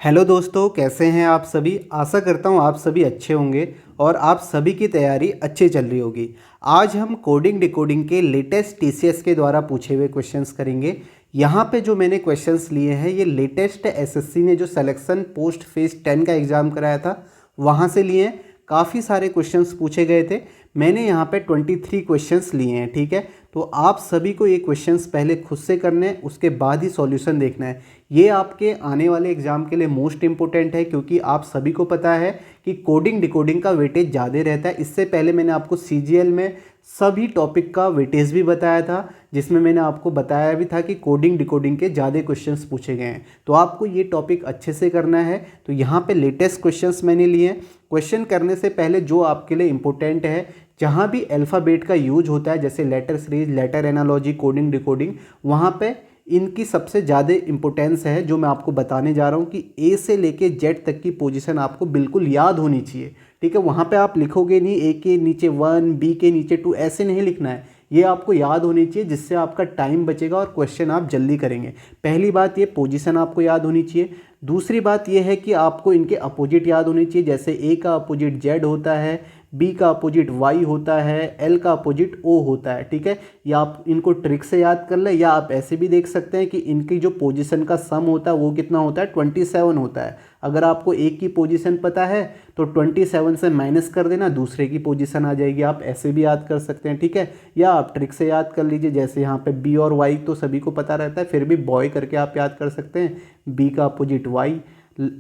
Hello दोस्तों, कैसे हैं आप सभी। आशा करता हूं आप सभी अच्छे होंगे और आप सभी की तैयारी अच्छी चल रही होगी। आज हम कोडिंग डिकोडिंग के लेटेस्ट टीसीएस के द्वारा पूछे हुए क्वेश्चंस करेंगे। यहाँ पे जो मैंने क्वेश्चंस लिए हैं ये लेटेस्ट एसएससी ने जो सिलेक्शन पोस्ट फेज 10 का एग्ज़ाम कराया था वहाँ से लिए हैं। काफ़ी सारे क्वेश्चंस पूछे गए थे। मैंने यहाँ पे 23 क्वेश्चंस लिए हैं, ठीक है। तो आप सभी को ये क्वेश्चंस पहले खुद से करने हैं, उसके बाद ही सॉल्यूशन देखना है। ये आपके आने वाले एग्जाम के लिए मोस्ट इंपॉर्टेंट है, क्योंकि आप सभी को पता है कि कोडिंग डिकोडिंग का वेटेज ज़्यादा रहता है। इससे पहले मैंने आपको सीजीएल में सभी टॉपिक का वेटेज भी बताया था, जिसमें मैंने आपको बताया भी था कि कोडिंग डिकोडिंग के ज़्यादा क्वेश्चंस पूछे गए हैं। तो आपको ये टॉपिक अच्छे से करना है। तो यहाँ पे लेटेस्ट क्वेश्चंस मैंने लिए हैं। क्वेश्चन करने से पहले जो आपके लिए इंपॉर्टेंट है, जहाँ भी अल्फ़ाबेट का यूज होता है, जैसे letter series, letter analogy, coding decoding, वहाँ पे इनकी सबसे ज़्यादा इंपॉर्टेंस है जो मैं आपको बताने जा रहा हूँ कि ए से लेके जेड तक की पोजीशन आपको बिल्कुल याद होनी चाहिए, ठीक है। वहाँ पे आप लिखोगे नहीं ए के नीचे 1, बी के नीचे 2, ऐसे नहीं लिखना है। ये आपको याद होनी चाहिए, जिससे आपका टाइम बचेगा और क्वेश्चन आप जल्दी करेंगे। पहली बात ये पोजीशन आपको याद होनी चाहिए। दूसरी बात यह है कि आपको इनके अपोजिट याद होनी चाहिए। जैसे ए का अपोजिट जेड होता है, बी का अपोजिट वाई होता है, एल का अपोजिट ओ होता है, ठीक है। या आप इनको ट्रिक से याद कर लें, या आप ऐसे भी देख सकते हैं कि इनकी जो पोजीशन का सम होता है वो कितना होता है, 27 होता है। अगर आपको एक की पोजीशन पता है तो 27 से माइनस कर देना, दूसरे की पोजीशन आ जाएगी। आप ऐसे भी याद कर सकते हैं, ठीक है। या आप ट्रिक से याद कर लीजिए, जैसे यहाँ पे बी और वाई तो सभी को पता रहता है, फिर भी बॉय करके आप याद कर सकते हैं। बी का अपोजिट वाई,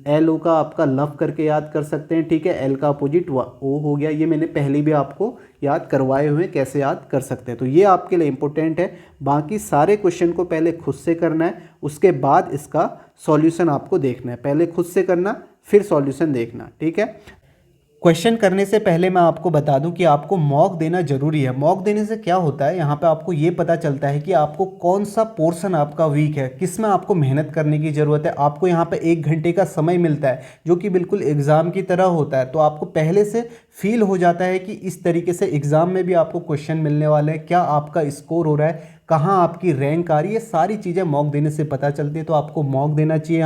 एल ओ का आपका लव करके याद कर सकते हैं, ठीक है। एल का अपोजिट ओ हो गया। ये मैंने पहले भी आपको याद करवाए हुए कैसे याद कर सकते हैं। तो ये आपके लिए इंपॉर्टेंट है। बाकी सारे क्वेश्चन को पहले खुद से करना है, उसके बाद इसका सॉल्यूशन आपको देखना है। पहले खुद से करना, फिर सॉल्यूशन देखना, ठीक है। क्वेश्चन करने से पहले मैं आपको बता दूं कि आपको मॉक देना जरूरी है। मॉक देने से क्या होता है, यहाँ पे आपको ये पता चलता है कि आपको कौन सा पोर्शन आपका वीक है, किस में आपको मेहनत करने की ज़रूरत है। आपको यहाँ पे 1 घंटे का समय मिलता है जो कि बिल्कुल एग्ज़ाम की तरह होता है। तो आपको पहले से फील हो जाता है कि इस तरीके से एग्ज़ाम में भी आपको क्वेश्चन मिलने वाले हैं, क्या आपका स्कोर हो रहा है, कहाँ आपकी रैंक आ रही है, सारी चीज़ें मॉक देने से पता चलती है। तो आपको मॉक देना चाहिए।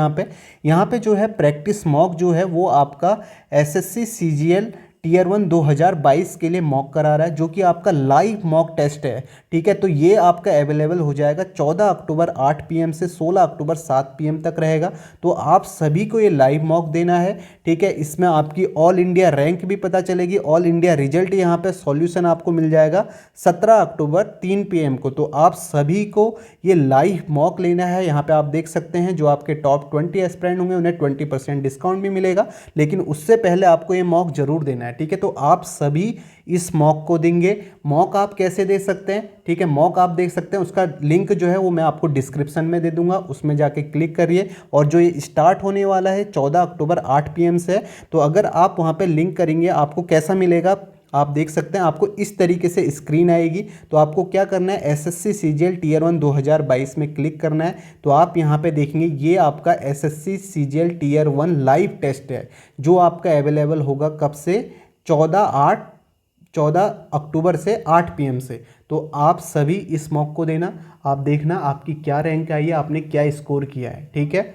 यहाँ पे जो है प्रैक्टिस मॉक जो है वो आपका एसएससी सीजीएल टीयर 1 2022 के लिए मॉक करा रहा है, जो कि आपका लाइव मॉक टेस्ट है, ठीक है। तो ये आपका अवेलेबल हो जाएगा 14 अक्टूबर 8 पीएम से 16 अक्टूबर 7 पीएम तक रहेगा। तो आप सभी को ये लाइव मॉक देना है, ठीक है। इसमें आपकी ऑल इंडिया रैंक भी पता चलेगी, ऑल इंडिया रिजल्ट यहाँ पे सॉल्यूशन आपको मिल जाएगा 17 अक्टूबर 3 पीएम को। तो आप सभी को ये लाइव मॉक लेना है। यहाँ पे आप देख सकते हैं जो आपके टॉप 20 एस्पिरेंट होंगे उन्हें 20% डिस्काउंट भी मिलेगा, लेकिन उससे पहले आपको ये मॉक जरूर देना है, ठीक है। तो आप सभी इस मॉक को देंगे। मॉक आप कैसे दे सकते हैं, ठीक है। मॉक आप देख सकते हैं, उसका लिंक जो है वो मैं आपको डिस्क्रिप्शन में दे दूंगा, उसमें जाके क्लिक करिए। और जो ये स्टार्ट होने वाला है 14 अक्टूबर 8 पीएम से, तो अगर आप वहाँ पे लिंक करेंगे आपको कैसा मिलेगा आप देख सकते हैं। आपको इस तरीके से स्क्रीन आएगी। तो आपको क्या करना है, एसएससी सीजीएल टीयर 1 2022 में क्लिक करना है। तो आप यहाँ पे देखेंगे ये आपका SSC CGL tier 1 live test है, जो आपका अवेलेबल होगा कब से, 14 अक्टूबर से 8 पीएम से। तो आप सभी इस मॉक को देना। आप देखना आपकी क्या रैंक आई है, आपने क्या स्कोर किया है, ठीक है।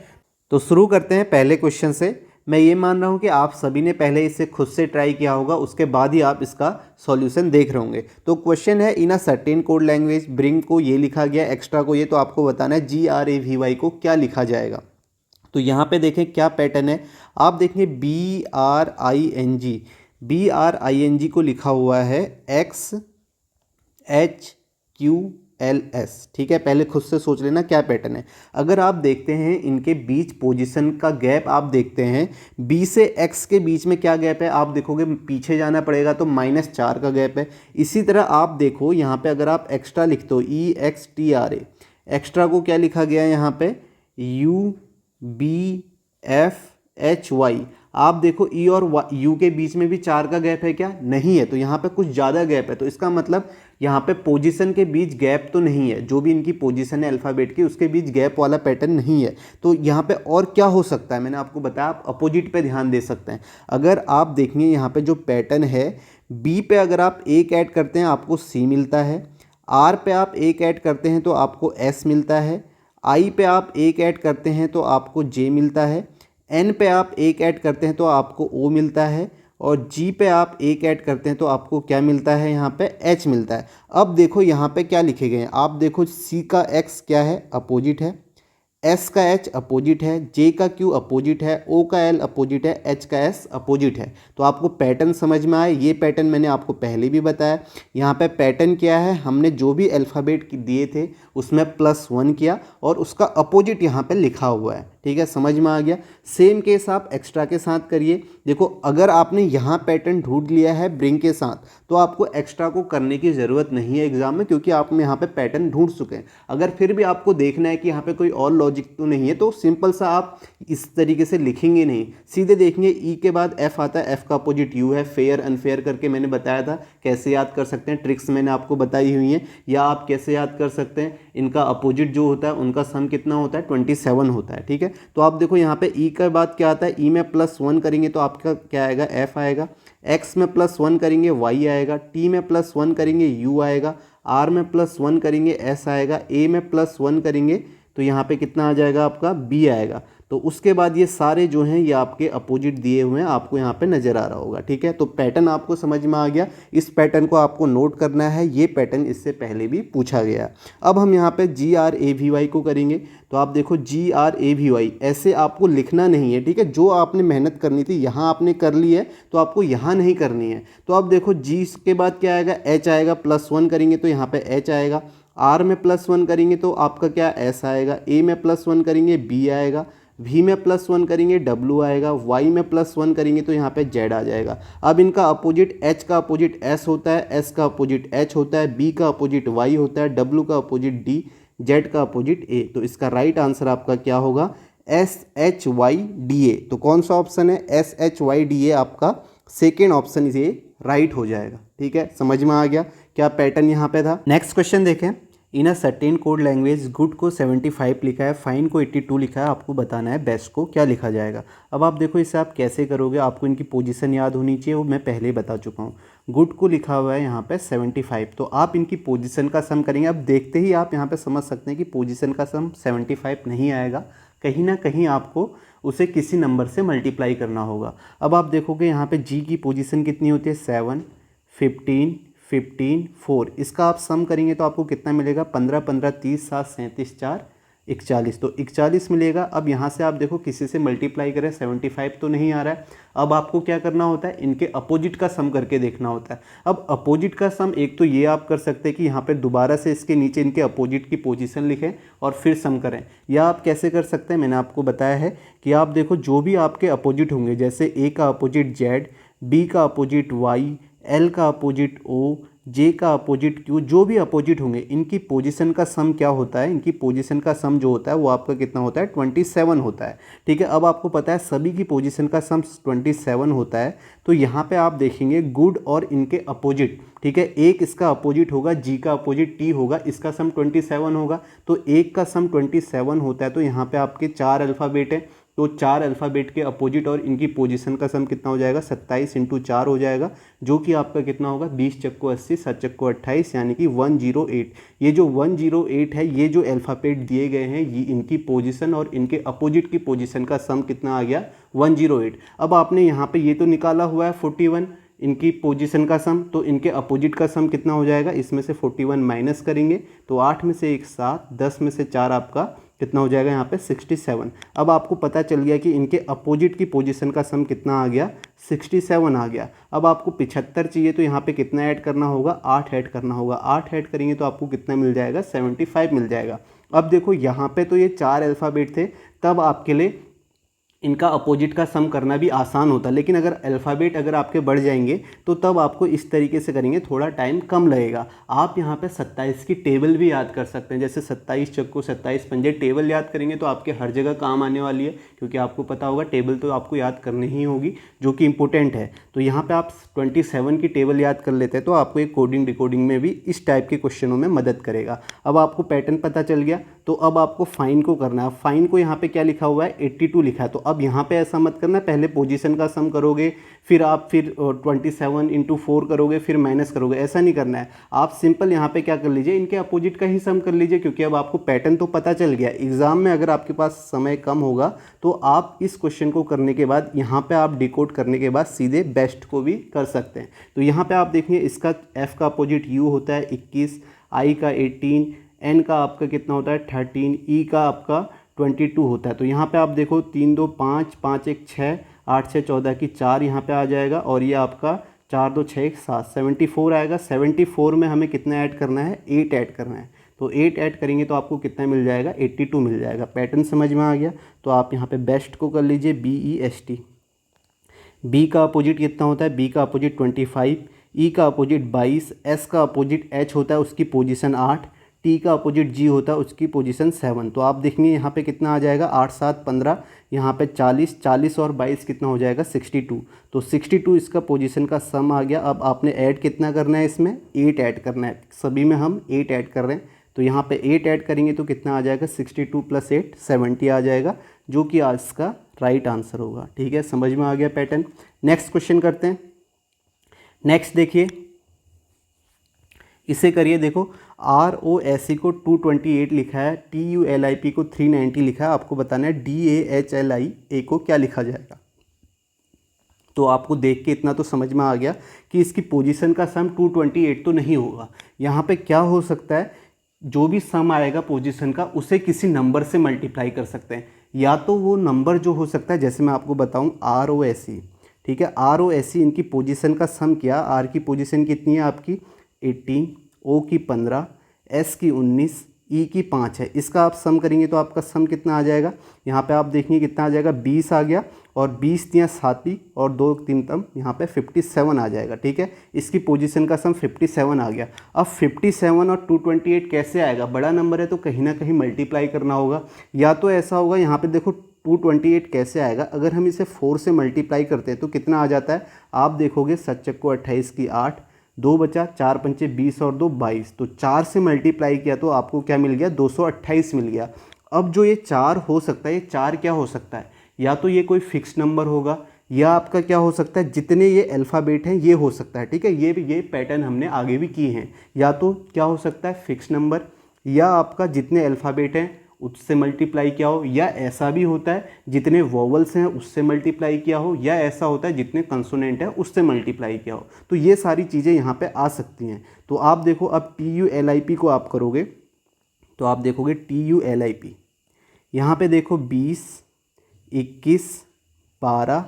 तो शुरू करते हैं पहले क्वेश्चन से। मैं ये मान रहा हूँ कि आप सभी ने पहले इसे खुद से ट्राई किया होगा, उसके बाद ही आप इसका सॉल्यूशन देख रहे होंगे। तो क्वेश्चन है, in a certain code language bring को ये लिखा गया, एक्स्ट्रा को ये, तो आपको बताना है GRAVY को क्या लिखा जाएगा। तो यहाँ पे देखें क्या पैटर्न है। आप देखेंगे BRING को लिखा हुआ है XHQLS, ठीक है। पहले खुद से सोच लेना क्या पैटर्न है। अगर आप देखते हैं इनके बीच पोजीशन का गैप, आप देखते हैं B से X के बीच में क्या गैप है, आप देखोगे पीछे जाना पड़ेगा तो -4 का गैप है। इसी तरह आप देखो यहाँ पे अगर आप एक्स्ट्रा लिखते हो EXTRA, एक्स्ट्रा को क्या लिखा गया है यहाँ पे UBFHY। आप देखो ई और यू के बीच में भी 4 का गैप है क्या, नहीं है। तो यहाँ पे कुछ ज़्यादा गैप है, तो इसका मतलब यहाँ पे पोजीशन के बीच गैप तो नहीं है। जो भी इनकी पोजीशन है अल्फ़ाबेट की उसके बीच गैप वाला पैटर्न नहीं है। तो यहाँ पे और क्या हो सकता है, मैंने आपको बताया आप अपोजिट पे ध्यान दे सकते हैं। अगर आप देखेंगे यहाँ पे जो पैटर्न है, बी पे अगर आप एक ऐड करते हैं आपको सी मिलता है, आर पे आप एक ऐड करते हैं तो आपको एस मिलता है, आई पे आप एक ऐड करते हैं तो आपको जे मिलता है, N पे आप एक ऐड करते हैं तो आपको O मिलता है, और G पे आप एक ऐड करते हैं तो आपको क्या मिलता है, यहाँ पे H मिलता है। अब देखो यहाँ पे क्या लिखे गए हैं, आप देखो C का X क्या है, अपोजिट है, S का H अपोजिट है, J का Q अपोजिट है, O का L अपोजिट है, H का S अपोजिट है। तो आपको पैटर्न समझ में आए, ये पैटर्न मैंने आपको पहले भी बताया। यहाँ पे पैटर्न क्या है, हमने जो भी अल्फ़ाबेट दिए थे उसमें +1 किया और उसका अपोजिट यहाँ पे लिखा हुआ है। ठीक है, समझ में आ गया। सेम केस आप एक्स्ट्रा के साथ करिए। देखो अगर आपने यहाँ पैटर्न ढूंढ लिया है ब्रिंग के साथ तो आपको एक्स्ट्रा को करने की ज़रूरत नहीं है एग्जाम में, क्योंकि आप यहाँ पे पैटर्न ढूंढ चुके हैं। अगर फिर भी आपको देखना है कि यहाँ पे कोई और लॉजिक तो नहीं है, तो सिंपल सा आप इस तरीके से लिखेंगे नहीं, सीधे देखेंगे ई के बाद एफ आता है, एफ का अपोजिट यू है, फेयर अनफेयर करके मैंने बताया था कैसे याद कर सकते हैं, ट्रिक्स मैंने आपको बताई हुई हैं। या आप कैसे याद कर सकते हैं, इनका अपोजिट जो होता है उनका सम कितना होता है, 27 होता है। ठीक है, तो आप देखो यहाँ पे ई के बाद क्या आता है, ई में +1 करेंगे तो आपका क्या आएगा, एफ आएगा, एक्स में +1 करेंगे वाई आएगा, टी में +1 करेंगे यू आएगा, आर में +1 करेंगे एस आएगा, ए में +1 करेंगे तो यहाँ पे कितना आ जाएगा आपका, बी आएगा। तो उसके बाद ये सारे जो हैं ये आपके अपोजिट दिए हुए हैं, आपको यहाँ पे नज़र आ रहा होगा। ठीक है, तो पैटर्न आपको समझ में आ गया। इस पैटर्न को आपको नोट करना है, ये पैटर्न इससे पहले भी पूछा गया। अब हम यहाँ पे GRAVY को करेंगे। तो आप देखो GRAVY ऐसे आपको लिखना नहीं है। ठीक है, जो आपने मेहनत करनी थी यहाँ आपने कर ली है, तो आपको यहाँ नहीं करनी है। तो आप देखो G के बाद क्या आएगा, H आएगा, +1 करेंगे तो यहाँ पे H आएगा, R में +1 करेंगे तो आपका क्या S आएगा, A में +1 करेंगे B आएगा, V में +1 करेंगे W आएगा, Y में +1 करेंगे तो यहाँ पे Z आ जाएगा। अब इनका अपोजिट H का अपोजिट S होता है, S का अपोजिट H होता है, B का अपोजिट Y होता है, W का अपोजिट D, Z का अपोजिट A। तो इसका राइट आंसर आपका क्या होगा, SHYDA। तो कौन सा ऑप्शन है, SHYDA आपका सेकेंड ऑप्शन ये राइट हो जाएगा। ठीक है, समझ में आ गया क्या पैटर्न यहाँ पे था। नेक्स्ट क्वेश्चन देखें। In a certain code language good को 75 लिखा है, फाइन को 82 लिखा है, आपको बताना है बेस्ट को क्या लिखा जाएगा। अब आप देखो इसे आप कैसे करोगे, आपको इनकी पोजीशन याद होनी चाहिए, वो मैं पहले ही बता चुका हूँ। गुड को लिखा हुआ है यहाँ पे 75, तो आप इनकी पोजीशन का सम करेंगे। अब देखते ही आप यहाँ पे समझ सकते हैं कि पोजीशन का सम 75 नहीं आएगा, कहीं ना कहीं आपको उसे किसी नंबर से मल्टीप्लाई करना होगा। अब आप देखोगे यहाँ पे जी की पोजीशन कितनी होती है, 7, 15, 15, 4। इसका आप सम करेंगे तो आपको कितना मिलेगा, 15, 15, 30, 7, 37, 4, 41, तो 41 मिलेगा। अब यहाँ से आप देखो किसी से मल्टीप्लाई करें, 75 तो नहीं आ रहा है। अब आपको क्या करना होता है, इनके अपोजिट का सम करके देखना होता है। अब अपोजिट का सम एक तो ये आप कर सकते हैं कि यहाँ पे दोबारा से इसके नीचे इनके अपोजिट की पोजीशन लिखें और फिर सम करें, या आप कैसे कर सकते हैं, मैंने आपको बताया है कि आप देखो जो भी आपके अपोजिट होंगे, जैसे ए का अपोजिट Z, बी का अपोजिट Y, एल का अपोजिट O, जे का अपोजिट Q, जो भी अपोजिट होंगे इनकी पोजीशन का सम क्या होता है, इनकी पोजीशन का सम जो होता है वो आपका कितना होता है, 27 होता है। ठीक है, अब आपको पता है सभी की पोजीशन का सम 27 होता है। तो यहाँ पे आप देखेंगे गुड और इनके अपोजिट, ठीक है, एक इसका अपोजिट होगा, जी का अपोजिट टी होगा, इसका सम 27 होगा, तो एक का सम 27 होता है। तो यहाँ पे आपके 4 अल्फ़ाबेट हैं, तो 4 अल्फ़ाबेट के अपोजिट और इनकी पोजीशन का सम कितना हो जाएगा, 27 × 4 हो जाएगा, जो कि आपका कितना होगा, 20 चक्को 80, 7 चक्को 28, यानी कि 108। ये जो 108 है, ये जो अल्फ़ाबेट दिए गए हैं, ये इनकी पोजीशन और इनके अपोजिट की पोजीशन का सम कितना आ गया, 108। अब आपने यहाँ पे ये तो निकाला हुआ है 41 इनकी पोजीशन का सम, तो इनके अपोजिट का सम कितना हो जाएगा, इसमें से 41 माइनस करेंगे तो 8 में से 1 7, 10 में से 4 आपका कितना हो जाएगा यहाँ पे 67। अब आपको पता चल गया कि इनके अपोजिट की पोजीशन का सम कितना आ गया, 67 आ गया। अब आपको 75 चाहिए तो यहाँ पे कितना ऐड करना होगा, 8 ऐड करना होगा। 8 ऐड करेंगे तो आपको कितना मिल जाएगा, 75 मिल जाएगा। अब देखो यहाँ पे तो ये 4 अल्फ़ाबेट थे, तब आपके लिए इनका अपोजिट का सम करना भी आसान होता है, लेकिन अगर अल्फ़ाबेट अगर आपके बढ़ जाएंगे तो तब आपको इस तरीके से करेंगे, थोड़ा टाइम कम लगेगा। आप यहाँ पे 27 की टेबल भी याद कर सकते हैं, जैसे 27 चक्को 27 पंजे, टेबल याद करेंगे तो आपके हर जगह काम आने वाली है, क्योंकि आपको पता होगा टेबल तो आपको याद करनी ही होगी, जो कि इंपॉर्टेंट है। तो यहाँ पर आप 27 की टेबल याद कर लेते हैं तो आपको एक कोडिंग डिकोडिंग में भी इस टाइप के क्वेश्चनों में मदद करेगा। अब आपको पैटर्न पता चल गया, तो अब आपको फाइन को करना है। फाइन को यहाँ पे क्या लिखा हुआ है 82 लिखा है, तो अब यहाँ पे ऐसा मत करना, पहले पोजीशन का सम करोगे फिर आप 27 इंटू 4 करोगे फिर माइनस करोगे, ऐसा नहीं करना है। आप सिंपल यहाँ पे क्या कर लीजिए, इनके अपोजिट का ही सम कर लीजिए, क्योंकि अब आपको पैटर्न तो पता चल गया। एग्जाम में अगर आपके पास समय कम होगा तो आप इस क्वेश्चन को करने के बाद यहाँ पे आप डिकोड करने के बाद सीधे बेस्ट को भी कर सकते हैं। तो यहाँ पे आप देखिए इसका f का अपोजिट u होता है 21, i का 18, n का आपका कितना होता है 13, e का आपका 22 होता है। तो यहाँ पे आप देखो 3 2 5, 5 1 6, 8 6 14 की 4 यहाँ पे आ जाएगा, और ये आपका 4 2 6 1 7, 74 आएगा। 74 में हमें कितना ऐड करना है, 8 ऐड करना है। तो 8 ऐड करेंगे तो आपको कितना मिल जाएगा, 82 मिल जाएगा। पैटर्न समझ में आ गया। तो आप यहाँ पे बेस्ट को कर लीजिए BEST। बी का अपोजिट कितना होता है, बी का अपोजिट 25, ई का अपोजिट 22, एस का अपोजिट एच होता है उसकी पोजीशन 8, टी का अपोजिट जी होता है उसकी पोजीशन 7। तो आप देखेंगे यहाँ पे कितना आ जाएगा 8 7 15, यहाँ पे 40, 40 और 22 कितना हो जाएगा 62। तो 62 इसका पोजीशन का सम आ गया। अब आपने ऐड कितना करना है, इसमें 8 ऐड करना है। सभी में हम 8 ऐड कर रहे हैं, तो यहाँ पे 8 ऐड करेंगे तो कितना आ जाएगा 62 + 8 70 आ जाएगा, जो कि आज का राइट आंसर होगा। ठीक है, समझ में आ गया पैटर्न। नेक्स्ट क्वेश्चन करते हैं। नेक्स्ट देखिए, इसे करिए। देखो ROSE को 228 लिखा है, TULIP को 390 लिखा है, आपको बताना है DAHLIA को क्या लिखा जाएगा। तो आपको देख के इतना तो समझ में आ गया कि इसकी पोजीशन का सम 228 तो नहीं होगा। यहाँ पे क्या हो सकता है, जो भी सम आएगा पोजीशन का उसे किसी नंबर से मल्टीप्लाई कर सकते हैं, या तो वो नंबर जो हो सकता है, जैसे मैं आपको बताऊं ROSE, ठीक है, ROSE इनकी पोजीशन का सम किया। R की पोजीशन कितनी है आपकी 18, O की 15, S की 19, E की 5 है। इसका आप सम करेंगे तो आपका सम कितना आ जाएगा, यहाँ पे आप देखेंगे कितना आ जाएगा 20 आ गया, और 20 तियाँ 7 और 2 3 तम यहाँ पे 57 आ जाएगा। ठीक है, इसकी पोजीशन का सम 57 आ गया। अब 57 और 228 कैसे आएगा, बड़ा नंबर है तो कहीं ना कहीं मल्टीप्लाई करना होगा। या तो ऐसा होगा, यहाँ पे देखो 228 कैसे आएगा, अगर हम इसे 4 से मल्टीप्लाई करते हैं तो कितना आ जाता है, आप देखोगे 7 चक्को 28 की 8, 2 बचा, 4 पंचे 20 और 2 22, तो 4 से मल्टीप्लाई किया तो आपको क्या मिल गया 228 मिल गया। अब जो ये 4 हो सकता है, ये 4 क्या हो सकता है, या तो ये कोई फिक्स नंबर होगा, या आपका क्या हो सकता है जितने ये अल्फ़ाबेट हैं ये हो सकता है। ठीक है, ये पैटर्न हमने आगे भी किए हैं। या तो क्या हो सकता है फिक्स नंबर, या आपका जितने अल्फ़ाबेट हैं उससे मल्टीप्लाई किया हो, या ऐसा भी होता है जितने वोवल्स हैं उससे मल्टीप्लाई किया हो, या ऐसा होता है जितने कंसोनेंट हैं उससे मल्टीप्लाई किया हो। तो ये सारी चीज़ें यहाँ पे आ सकती हैं। तो आप देखो, अब TULIP को आप करोगे तो आप देखोगे TULIP, यहाँ पे देखो 20, 21, 12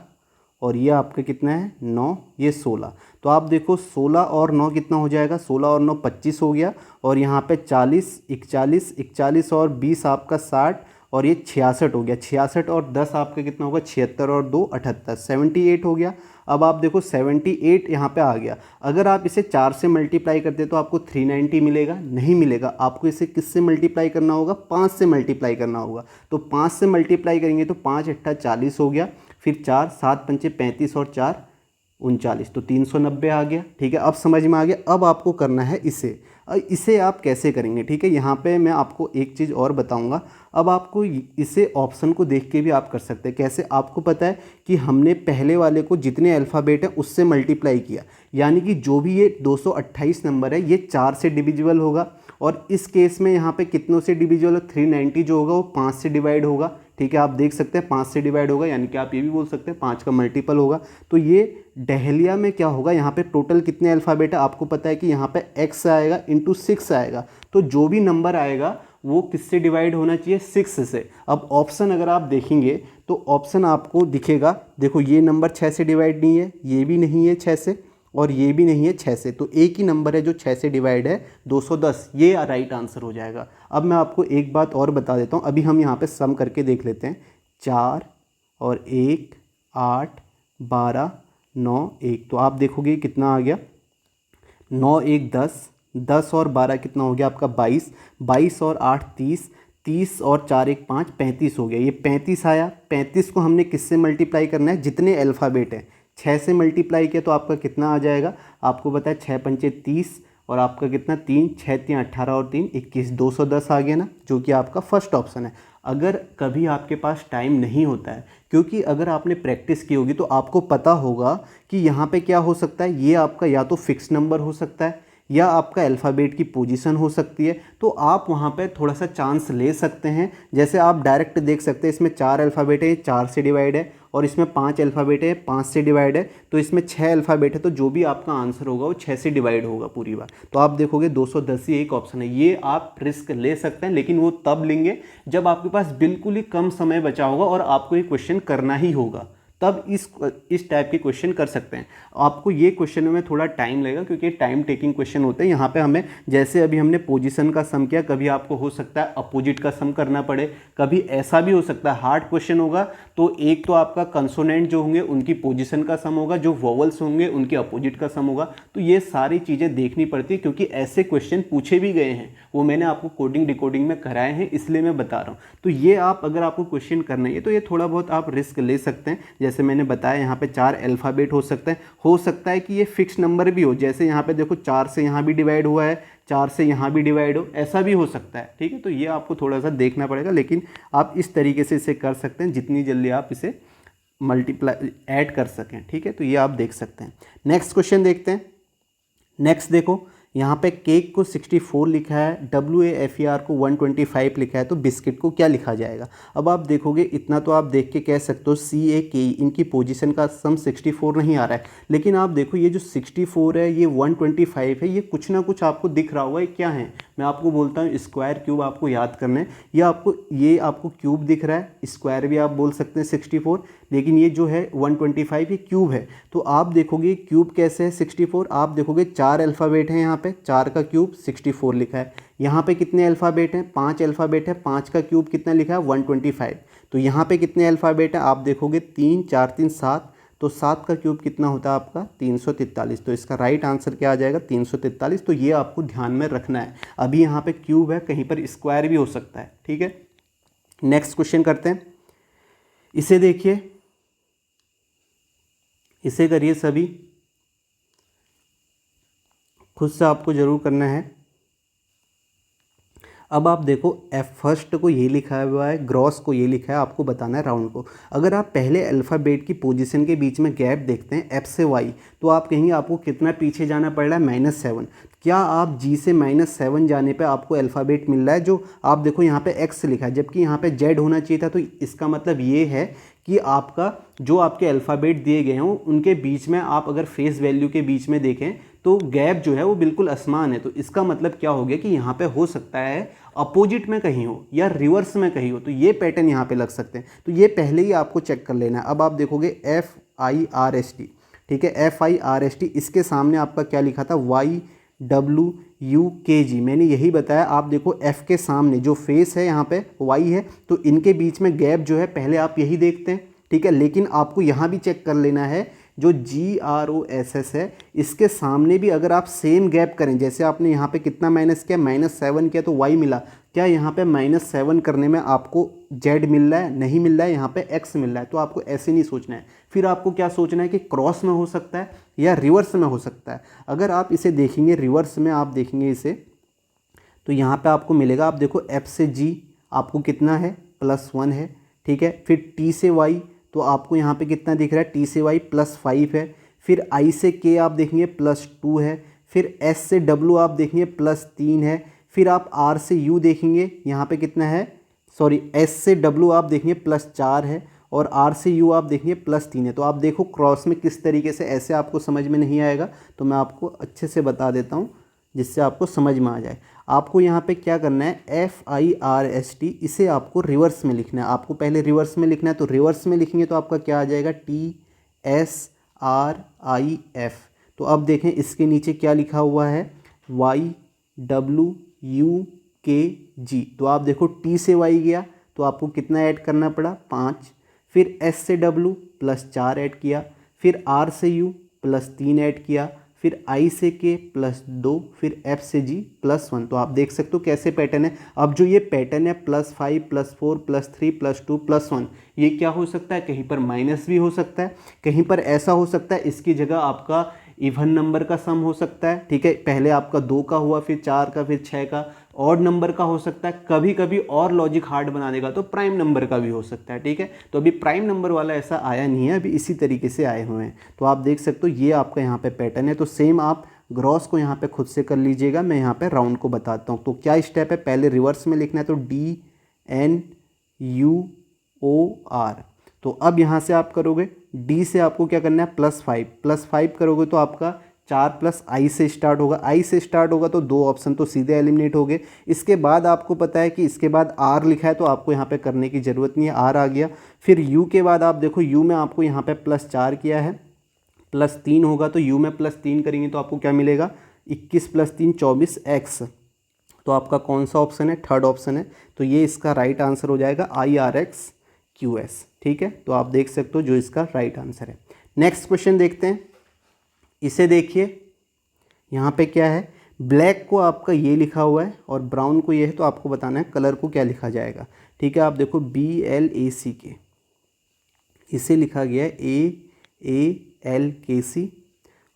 और ये आपका कितना है 9, ये 16। तो आप देखो 16 और 9 कितना हो जाएगा, 16 और 9 25 हो गया, और यहाँ पे 40, 41, 41 और 20 आपका 60, और ये 66 हो गया। 66 और 10 आपका कितना होगा 76 और 2 78, 78 हो गया। अब आप देखो 78 यहाँ पे आ गया। अगर आप इसे 4 से मल्टीप्लाई करते तो आपको 390 मिलेगा, नहीं मिलेगा। आपको इसे किससे मल्टीप्लाई करना होगा, 5 से मल्टीप्लाई करना होगा। तो 5 से मल्टीप्लाई करेंगे तो 5 8 40 हो गया, फिर 4 7 पंचे 35 और 4 39, तो 390 आ गया। ठीक है, अब समझ में आ गया। अब आपको करना है इसे आप कैसे करेंगे। ठीक है, यहाँ पे मैं आपको एक चीज़ और बताऊँगा। अब आपको इसे ऑप्शन को देख के भी आप कर सकते हैं। कैसे, आपको पता है कि हमने पहले वाले को जितने अल्फ़ाबेट हैं उससे मल्टीप्लाई किया, यानी कि जो भी ये 228 नंबर है ये 4 से डिविजिबल होगा, और इस केस में यहाँ पे कितनों से डिविजिबल, 390 जो होगा वो 5 से डिवाइड होगा। ठीक है, आप देख सकते हैं 5 से डिवाइड होगा, यानी कि आप ये भी बोल सकते हैं 5 का मल्टीपल होगा। तो ये डहेलिया में क्या होगा, यहाँ पे टोटल कितने अल्फ़ाबेट है, आपको पता है कि यहाँ पे x आएगा इंटू 6 आएगा। तो जो भी नंबर आएगा वो किससे डिवाइड होना चाहिए, 6 से। अब ऑप्शन अगर आप देखेंगे तो ऑप्शन आपको दिखेगा, देखो ये नंबर 6 से डिवाइड नहीं है, ये भी नहीं है 6 से, और ये भी नहीं है 6 से। तो एक ही नंबर है जो 6 से डिवाइड है, 210, ये राइट आंसर हो जाएगा। अब मैं आपको एक बात और बता देता हूँ, अभी हम यहाँ पे सम करके देख लेते हैं। 4 और 1 8 12 9 1, तो आप देखोगे कितना आ गया, 9 1 10, 10 और 12 कितना हो गया आपका 22, 22 और 8 30, 30 और 4 1 5 35 हो गया। ये 35 आया। 35 को हमने किससे मल्टीप्लाई करना है, जितने अल्फ़ाबेट हैं 6 से मल्टीप्लाई किया तो आपका कितना आ जाएगा, आपको पता है 6 पंचे 30 और आपका कितना 3, 6 3 18 और 3 21, 210 आ गया ना, जो कि आपका फर्स्ट ऑप्शन है। अगर कभी आपके पास टाइम नहीं होता है, क्योंकि अगर आपने प्रैक्टिस की होगी तो आपको पता होगा कि यहाँ पे क्या हो सकता है, ये आपका या तो फिक्स नंबर हो सकता है या आपका अल्फ़ाबेट की पोजीशन हो सकती है, तो आप वहाँ पे थोड़ा सा चांस ले सकते हैं। जैसे आप डायरेक्ट देख सकते हैं, इसमें 4 अल्फ़ाबेट है, 4 से डिवाइड है, और इसमें 5 अल्फ़ाबेट है, 5 से डिवाइड है, तो इसमें 6 अल्फ़ाबेट है, तो जो भी आपका आंसर होगा वो 6 से डिवाइड होगा पूरी बार। तो आप देखोगे 210 ही एक ऑप्शन है। ये आप रिस्क ले सकते हैं, लेकिन वो तब लेंगे जब आपके पास बिल्कुल ही कम समय बचा होगा और आपको ये क्वेश्चन करना ही होगा, तब इस टाइप के क्वेश्चन कर सकते हैं। आपको ये क्वेश्चन में थोड़ा टाइम लगेगा, क्योंकि टाइम टेकिंग क्वेश्चन होते हैं। यहाँ पे हमें, जैसे अभी हमने पोजीशन का सम किया, कभी आपको हो सकता है अपोजिट का सम करना पड़े, कभी ऐसा भी हो सकता है हार्ड क्वेश्चन होगा तो एक तो आपका कंसोनेंट जो होंगे उनकी पोजीशन का सम होगा, जो वोवल्स होंगे उनके अपोजिट का सम होगा। तो ये सारी चीज़ें देखनी पड़ती है, क्योंकि ऐसे क्वेश्चन पूछे भी गए हैं, वो मैंने आपको कोडिंग डिकोडिंग में कराए हैं, इसलिए मैं बता रहा हूँ। तो ये आप, अगर आपको क्वेश्चन करना है तो ये थोड़ा बहुत आप रिस्क ले सकते हैं। जैसे मैंने बताया, यहाँ पे 4 अल्फ़ाबेट हो सकता है कि ये फिक्स नंबर भी हो, जैसे यहाँ पे देखो 4 से यहाँ भी डिवाइड हुआ है, 4 से यहाँ भी डिवाइड हो, ऐसा भी हो सकता है। ठीक है, तो ये आपको थोड़ा सा देखना पड़ेगा, लेकिन आप इस तरीके से इसे कर सकते हैं जितनी जल्दी आप इसे मल्टीप्लाई ऐड कर सकें। ठीक है, तो ये आप देख सकते हैं। नेक्स्ट क्वेश्चन देखते हैं। नेक्स्ट देखो, यहाँ पे केक को 64 लिखा है, WAFER को 125 लिखा है, तो बिस्किट को क्या लिखा जाएगा। अब आप देखोगे, इतना तो आप देख के कह सकते हो CAKE, इनकी पोजीशन का सम 64 नहीं आ रहा है, लेकिन आप देखो ये जो 64 है, ये 125 है, ये कुछ ना कुछ आपको दिख रहा होगा। ये क्या है, मैं आपको बोलता हूँ स्क्वायर क्यूब आपको याद करना है। ये आपको क्यूब दिख रहा है, स्क्वायर भी आप बोल सकते हैं 64, लेकिन ये जो है 125 ये क्यूब है। तो आप देखोगे क्यूब कैसे है 64, आप देखोगे 4 अल्फ़ाबेट हैं, यहाँ पे 4 का क्यूब 64 लिखा है। यहाँ पे कितने अल्फ़ाबेट हैं, 5 अल्फ़ाबेट है, 5 का क्यूब कितना लिखा है 125। तो यहाँ पे कितने अल्फ़ाबेट हैं, आप देखोगे 3 4 3 7, तो 7 का क्यूब कितना होता है आपका 343। तो इसका राइट आंसर क्या आ जाएगा 343। तो ये आपको ध्यान में रखना है। अभी यहाँ पे क्यूब है, कहीं पर स्क्वायर भी हो सकता है। ठीक है, नेक्स्ट क्वेश्चन करते हैं। इसे देखिए, इसे करिए सभी, खुद से आपको ज़रूर करना है। अब आप देखो, फर्स्ट को ये लिखा हुआ है, ग्रॉस को ये लिखा है, आपको बताना है राउंड को। अगर आप पहले अल्फ़ाबेट की पोजीशन के बीच में गैप देखते हैं F से Y, तो आप कहेंगे आपको कितना पीछे जाना पड़ रहा है, -7। क्या आप G से -7 जाने पे आपको अल्फ़ाबेट मिल रहा है, जो आप देखो यहाँ पे X लिखा है, जबकि यहाँ पे Z होना चाहिए था। तो इसका मतलब ये है कि आपका जो आपके अल्फ़ाबेट दिए गए हों उनके बीच में आप अगर फेस वैल्यू के बीच में देखें तो गैप जो है वो बिल्कुल असमान है। तो इसका मतलब क्या हो गया कि यहाँ पे हो सकता है अपोजिट में कहीं हो या रिवर्स में कहीं हो, तो ये पैटर्न यहाँ पे लग सकते हैं। तो ये पहले ही आपको चेक कर लेना है। अब आप देखोगे FIRST, ठीक है, FIRST, इसके सामने आपका क्या लिखा था YWUKG, मैंने यही बताया। आप देखो F के सामने जो फेस है यहाँ पे Y है, तो इनके बीच में गैप जो है पहले आप यही देखते हैं। ठीक है, लेकिन आपको यहाँ भी चेक कर लेना है, जो GROSS है इसके सामने भी अगर आप सेम गैप करें, जैसे आपने यहाँ पे कितना माइनस किया, -7 किया तो Y मिला, क्या यहाँ पे -7 करने में आपको Z मिल रहा है, नहीं मिल रहा है, यहाँ पे X मिल रहा है। तो आपको ऐसे नहीं सोचना है, फिर आपको क्या सोचना है कि क्रॉस में हो सकता है या रिवर्स में हो सकता है। अगर आप इसे देखेंगे रिवर्स में, आप देखेंगे इसे, तो यहाँ पे आपको मिलेगा, आप देखो F से G आपको कितना है +1 है। ठीक है, फिर T से Y, तो आपको यहाँ पे कितना दिख रहा है, T से Y +5 है। फिर I से K आप देखेंगे +2 है। फिर S से W आप देखेंगे +3 है। फिर आप R से U देखेंगे, यहाँ पे कितना है, सॉरी S से W आप देखेंगे +4 है, और R से U आप देखेंगे +3 है। तो आप देखो क्रॉस में किस तरीके से, ऐसे आपको समझ में नहीं आएगा, तो मैं आपको अच्छे से बता देता हूँ जिससे आपको समझ में आ जाए। आपको यहाँ पे क्या करना है, FIRST, इसे आपको रिवर्स में लिखना है। आपको पहले रिवर्स में लिखना है, तो रिवर्स में लिखेंगे तो आपका क्या आ जाएगा, TSRIF। तो अब देखें इसके नीचे क्या लिखा हुआ है, YWUKG। तो आप देखो T से Y गया तो आपको कितना ऐड करना पड़ा, 5। फिर S से W +4 ऐड किया। फिर R से U +3 ऐड किया। फिर I से K +2, फिर F से G +1। तो आप देख सकते हो कैसे पैटर्न है। अब जो ये पैटर्न है +5 +4 +3 +2 +1, ये क्या हो सकता है, कहीं पर माइनस भी हो सकता है, कहीं पर ऐसा हो सकता है इसकी जगह आपका इवन नंबर का सम हो सकता है, ठीक है, पहले आपका 2 का हुआ, फिर 4 का, फिर 6 का। ऑड नंबर का हो सकता है, कभी कभी और लॉजिक हार्ड बना देगा तो प्राइम नंबर का भी हो सकता है, ठीक है। तो अभी प्राइम नंबर वाला ऐसा आया नहीं है, अभी इसी तरीके से आए हुए हैं। तो आप देख सकते हो ये आपका यहाँ पे पैटर्न है। तो सेम आप ग्रॉस को यहाँ पे खुद से कर लीजिएगा, मैं यहाँ पे राउंड को बताता हूँ। तो क्या स्टेप है, पहले रिवर्स में लिखना है, तो DNUOR। तो अब यहाँ से आप करोगे, डी से आपको क्या करना है, +5, +5 करोगे तो आपका 4 + I से स्टार्ट होगा, I से स्टार्ट होगा तो 2 ऑप्शन तो सीधे एलिमिनेट हो गए। इसके बाद आपको पता है कि इसके बाद R लिखा है, तो आपको यहाँ पे करने की ज़रूरत नहीं है, R आ गया। फिर U के बाद आप देखो, U में आपको यहाँ पे +4 किया है, +3 होगा, तो U में +3 करेंगे तो आपको क्या मिलेगा, 21 + 3 24x। तो आपका कौन सा ऑप्शन है, थर्ड ऑप्शन है। तो ये इसका राइट आंसर हो जाएगा IRXQS, ठीक है। तो आप देख सकते हो जो इसका राइट आंसर है। नेक्स्ट क्वेश्चन देखते हैं, इसे देखिए, यहाँ पे क्या है, ब्लैक को आपका ये लिखा हुआ है और ब्राउन को ये है, तो आपको बताना है कलर को क्या लिखा जाएगा, ठीक है। आप देखो BLACK, इसे लिखा गया है AALKC।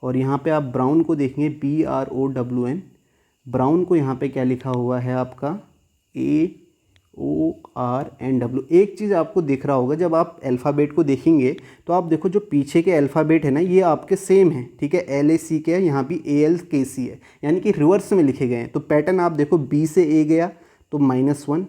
और यहाँ पे आप ब्राउन को देखेंगे BROWN, ब्राउन को यहाँ पे क्या लिखा हुआ है आपका AORNW। एक चीज़ आपको दिख रहा होगा, जब आप अल्फ़ाबेट को देखेंगे तो आप देखो जो पीछे के अल्फ़ाबेट है ना, ये आपके सेम है, ठीक है। LACK है, यहाँ भी ALKC है, यानी कि रिवर्स में लिखे गए हैं। तो पैटर्न आप देखो, B से A गया तो -1,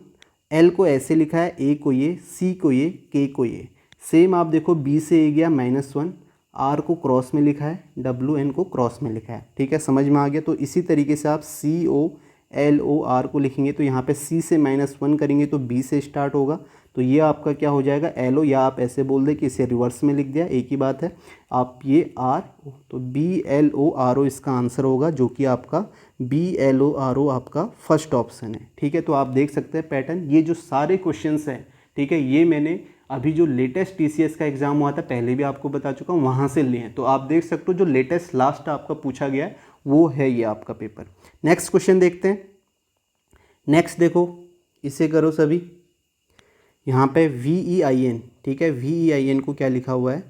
L को ऐसे लिखा है, A को ये, C को ये, K को ये। सेम आप देखो, B से A गया -1, R को क्रॉस में लिखा है, WN को क्रॉस में लिखा है, ठीक है, समझ में आ गया। तो इसी तरीके से आप COLOR को लिखेंगे, तो यहाँ पे C से -1 करेंगे तो B से स्टार्ट होगा, तो ये आपका क्या हो जाएगा, LO, या आप ऐसे बोल दें कि इसे रिवर्स में लिख दिया, एक ही बात है। आप ये R, तो BLORO इसका आंसर होगा, जो कि आपका BLORO आपका फर्स्ट ऑप्शन है, ठीक है। तो आप देख सकते हैं पैटर्न, ये जो सारे क्वेश्चंस हैं, ठीक है, ये मैंने अभी जो लेटेस्ट TCS का एग्जाम हुआ था, पहले भी आपको बता चुका हूँ, वहाँ से लिए हैं। तो आप देख सकते हो जो लेटेस्ट लास्ट आपका पूछा गया है वो है ये आपका पेपर। नेक्स्ट क्वेश्चन देखते हैं। नेक्स्ट देखो, इसे करो सभी, यहाँ पे VEIN, ठीक है, VEIN को क्या लिखा हुआ है,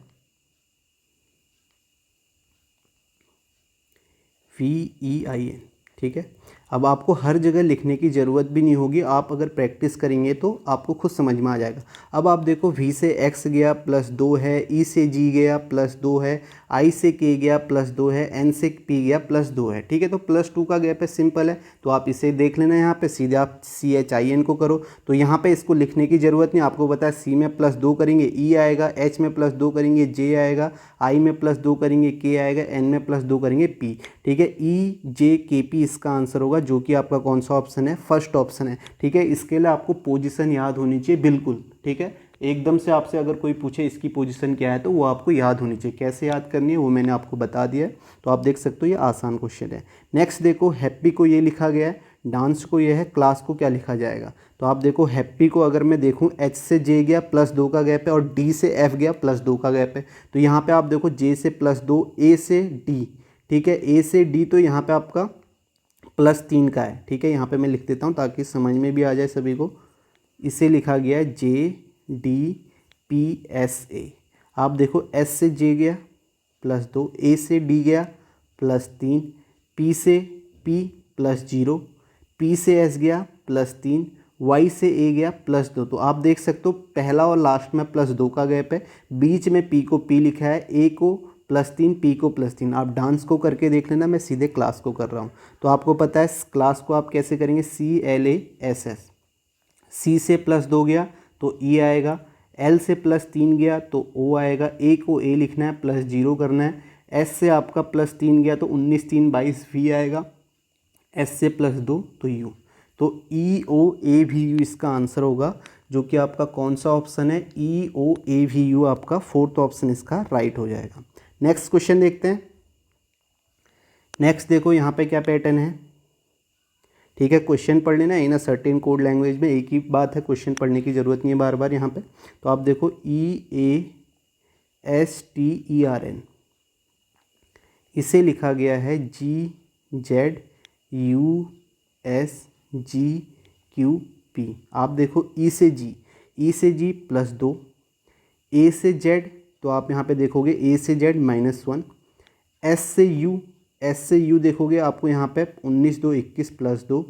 VEIN, ठीक है। अब आपको हर जगह लिखने की ज़रूरत भी नहीं होगी, आप अगर प्रैक्टिस करेंगे तो आपको खुद समझ में आ जाएगा। अब आप देखो, V से X गया +2 है, E से G गया +2 है, I से K गया +2 है, N से P गया +2 है, ठीक है। तो +2 का गैप है, सिंपल है, तो आप इसे देख लेना। यहाँ पे सीधे आप CHIN को करो, तो यहाँ पे इसको लिखने की ज़रूरत नहीं, आपको पता है C में +2 करेंगे E आएगा, H में +2 करेंगे J आएगा, I में +2 करेंगे K आएगा, N में +2 करेंगे P, ठीक है। EJKP इसका आंसर होगा, जो कि आपका कौन सा ऑप्शन है, फर्स्ट ऑप्शन है, ठीक है। इसके लिए आपको पोजीशन याद होनी चाहिए, बिल्कुल, ठीक है। एकदम से आपसे अगर कोई पूछे इसकी पोजीशन क्या है, तो वो आपको याद होनी चाहिए। कैसे याद करनी है वो मैंने आपको बता दिया है, तो आप देख सकते हो ये आसान क्वेश्चन है। नेक्स्ट देखो, हैप्पी को ये लिखा गया है, डांस को ये है, क्लास को क्या लिखा जाएगा। तो आप देखो, हैप्पी को अगर मैं देखूं, H से J गया +2 का गैप है, और D से F गया +2 का गैप है। तो यहाँ पे आप देखो, J से +2, A से D, ठीक है, A से D, तो यहाँ पे आपका +3 का है, ठीक है। यहाँ पे मैं लिख देता हूँ ताकि समझ में भी आ जाए सभी को। इसे लिखा गया है JDPSA। आप देखो, S से J गया +2, A से D गया +3, P से P +0, P से S गया +3, Y से A गया +2। तो आप देख सकते हो पहला और लास्ट में +2 का गैप है, बीच में P को P लिखा है, A को +3, P को +3। आप डांस को करके देख लेना, मैं सीधे क्लास को कर रहा हूँ। तो आपको पता है क्लास को आप कैसे करेंगे, CLASS। C से +2 गया तो E आएगा, L से +3 गया तो O आएगा, A को A लिखना है, +0 करना है, S से आपका +3 गया तो 19 3 22 V आएगा, S से +2 तो U। तो EOAVU इसका आंसर होगा, जो कि आपका कौन सा ऑप्शन है, EOAVU आपका फोर्थ ऑप्शन इसका राइट हो जाएगा। नेक्स्ट क्वेश्चन देखते हैं। नेक्स्ट देखो, यहाँ पे क्या पैटर्न है, ठीक है। क्वेश्चन पढ़ लेना इन अ सर्टेन कोड लैंग्वेज में, एक ही बात है, क्वेश्चन पढ़ने की ज़रूरत नहीं है बार बार यहाँ पे। तो आप देखो, EASTERN, इसे लिखा गया है GZUSGQP। आप देखो, E से G +2, A से Z, तो आप यहाँ पे देखोगे A से Z -1, एस से यू देखोगे आपको यहाँ पे 19 2 21 प्लस 2,